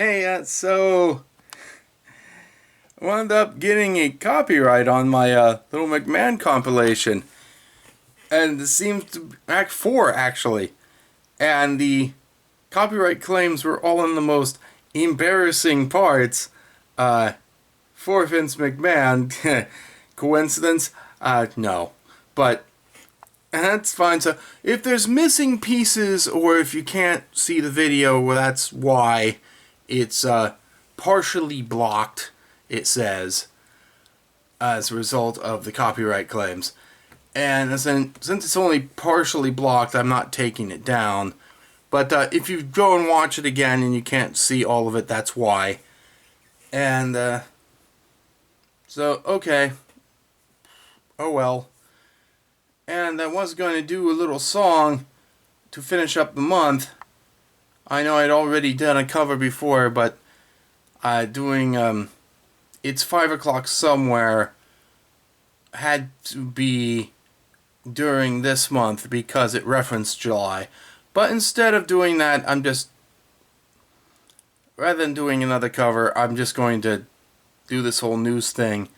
Hey, so I wound up getting a copyright on my Little McMahon compilation, and it seems to Act 4 actually, and the copyright claims were all in the most embarrassing parts. Uh, for Vince McMahon, coincidence? No, but that's fine. So if there's missing pieces, or if you can't see the video, well, that's why it's partially blocked. It says as a result of the copyright claims, and since it's only partially blocked, I'm not taking it down. But if you go and watch it again and you can't see all of it, that's why. And so okay, oh well. And I was going to do a little song to finish up the month. I know I'd already done a cover before, but doing It's 5 o'clock somewhere had to be during this month because it referenced July. But instead of doing that, rather than doing another cover, I'm just going to do this whole news thing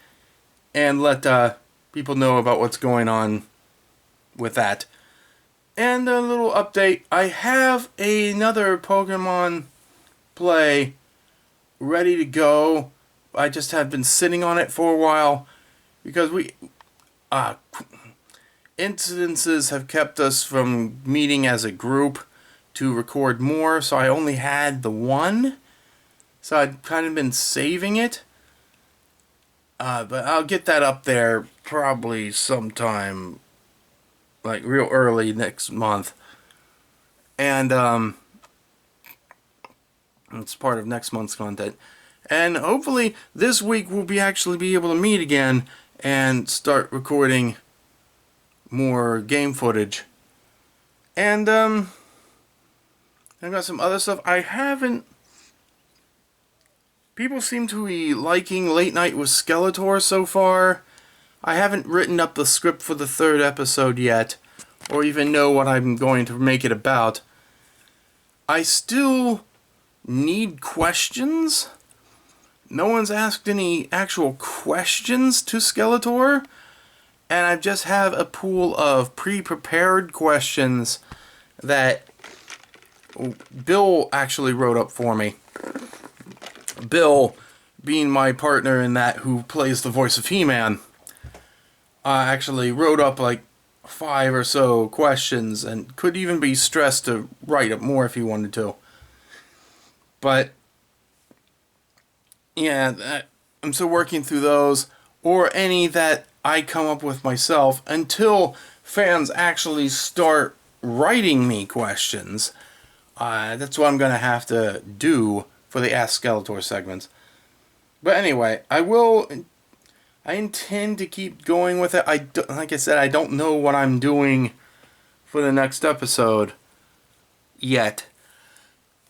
and let people know about what's going on with that. And a little update, I have another Pokemon play ready to go. I just have been sitting on it for a while because incidences have kept us from meeting as a group to record more, so I only had the one. So I'd kind of been saving it. But I'll get that up there probably sometime like real early next month. And it's part of next month's content. And hopefully this week we'll actually be able to meet again and start recording more game footage. And I've got some other stuff. People seem to be liking Late Night with Skeletor so far. I haven't written up the script for the third episode yet, or even know what I'm going to make it about. I still need questions. No one's asked any actual questions to Skeletor, and I just have a pool of pre-prepared questions that Bill actually wrote up for me. Bill, being my partner in that, who plays the voice of He-Man, actually wrote up like 5 or so questions, and could even be stressed to write up more if he wanted to. But yeah, I'm still working through those, or any that I come up with myself, until fans actually start writing me questions. That's what I'm going to have to do for the Ask Skeletor segments. But anyway, I intend to keep going with it. Like I said, I don't know what I'm doing for the next episode yet.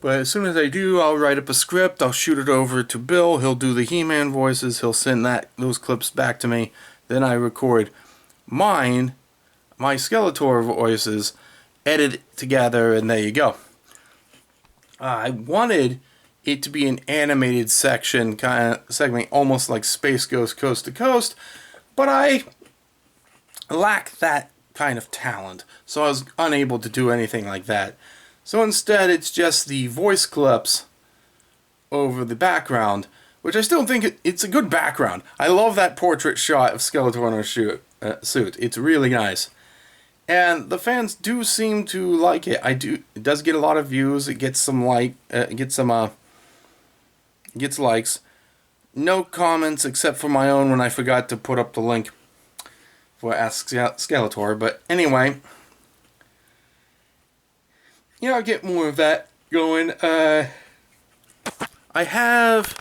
But as soon as I do, I'll write up a script, I'll shoot it over to Bill, he'll do the He-Man voices, he'll send those clips back to me, then I record my Skeletor voices, edit it together, and there you go. I wanted it to be an animated segment, almost like Space Ghost Coast to Coast, but I lack that kind of talent, so I was unable to do anything like that. So instead, it's just the voice clips over the background, which I still think it's a good background. I love that portrait shot of Skeletor in a suit. It's really nice. And the fans do seem to like it. It does get a lot of views. It gets some gets likes. No comments except for my own when I forgot to put up the link for Ask Skeletor. But anyway, I'll get more of that going. I have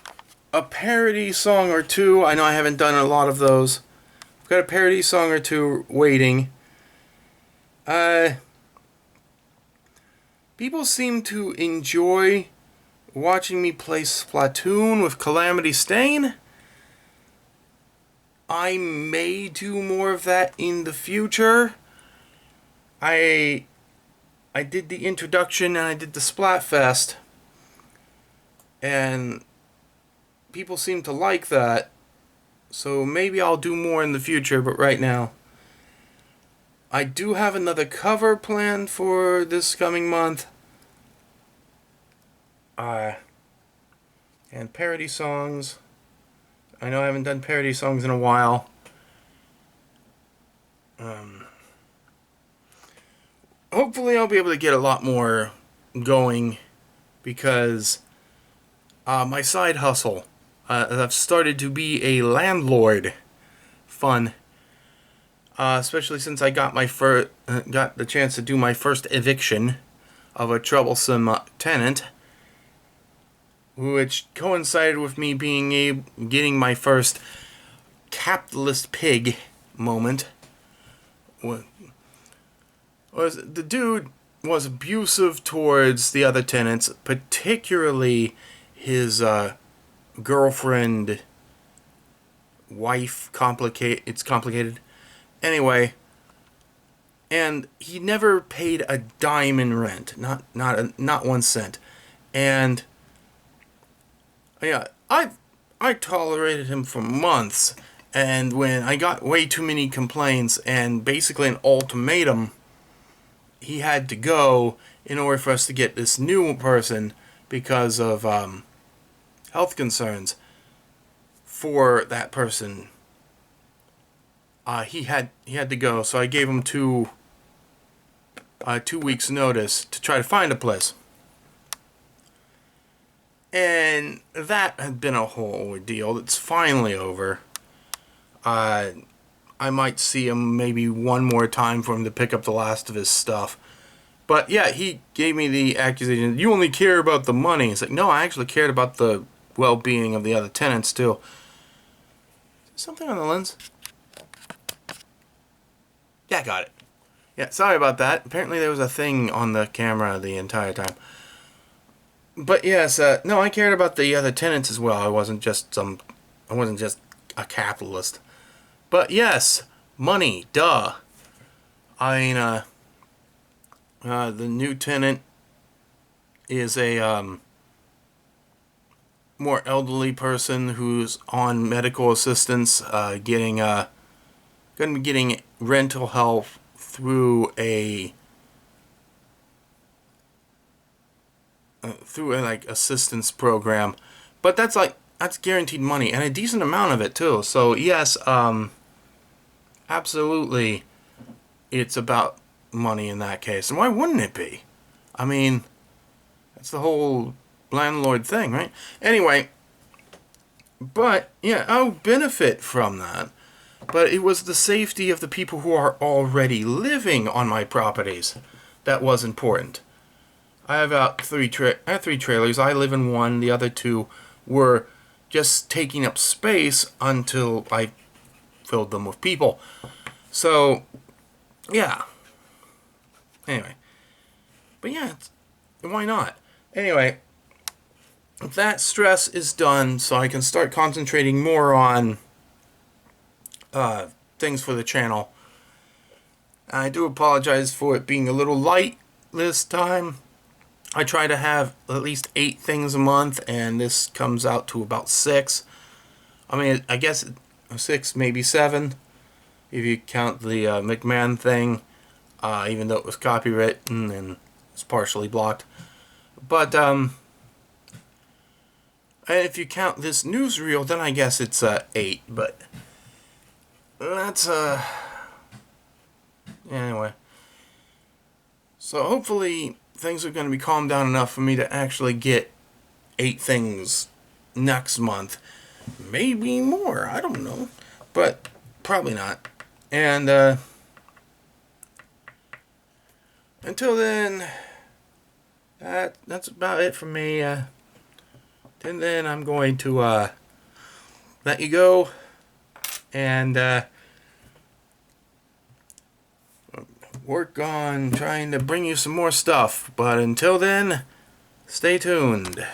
a parody song or two. I know I haven't done a lot of those. I've got a parody song or two waiting. People seem to enjoy watching me play Splatoon with Calamity Stain. I may do more of that in the future. I did the introduction and I did the Splatfest. and people seem to like that. So maybe I'll do more in the future, but right now I do have another cover planned for this coming month. And parody songs. I know I haven't done parody songs in a while. Hopefully I'll be able to get a lot more going because my side hustle, I've started to be a landlord. Fun. Especially since I got got the chance to do my first eviction of a troublesome tenant, which coincided with me getting my first capitalist pig moment. The dude was abusive towards the other tenants, particularly his girlfriend, wife. It's complicated. Anyway, and he never paid a dime in rent, not 1 cent, and yeah, I tolerated him for months, and when I got way too many complaints and basically an ultimatum, he had to go in order for us to get this new person because of health concerns for that person. He had to go, so I gave him 2 weeks notice to try to find a place. And that had been a whole ordeal. It's finally over. I might see him maybe one more time for him to pick up the last of his stuff. But yeah, he gave me the accusation, you only care about the money. It's like, no, I actually cared about the well-being of the other tenants too. Something on the lens? Yeah, got it. Yeah, sorry about that. Apparently there was a thing on the camera the entire time. But yes, no, I cared about the other tenants as well. I wasn't just a capitalist. But yes, money, duh. I mean, the new tenant is a more elderly person who's on medical assistance, going to be getting rental help through a like assistance program, but that's guaranteed money and a decent amount of it too. So yes, absolutely, it's about money in that case. And why wouldn't it be? I mean, that's the whole landlord thing, right? Anyway, but yeah, I'll benefit from that. But it was the safety of the people who are already living on my properties that was important. I have about 3 trailers. I live in one. The other 2 were just taking up space until I filled them with people. So, yeah. Anyway. But yeah, why not? Anyway, that stress is done, so I can start concentrating more on things for the channel. I do apologize for it being a little light this time. I try to have at least 8 things a month, and this comes out to about 6. I mean, I guess 6, maybe 7, if you count the McMahon thing, even though it was copywritten and it's partially blocked. But and if you count this newsreel, then I guess it's 8. But that's anyway. So hopefully things are going to be calmed down enough for me to actually get 8 things next month. Maybe more, I don't know. But probably not. And until then, that's about it for me. And then I'm going to let you go and work on trying to bring you some more stuff. But until then, stay tuned.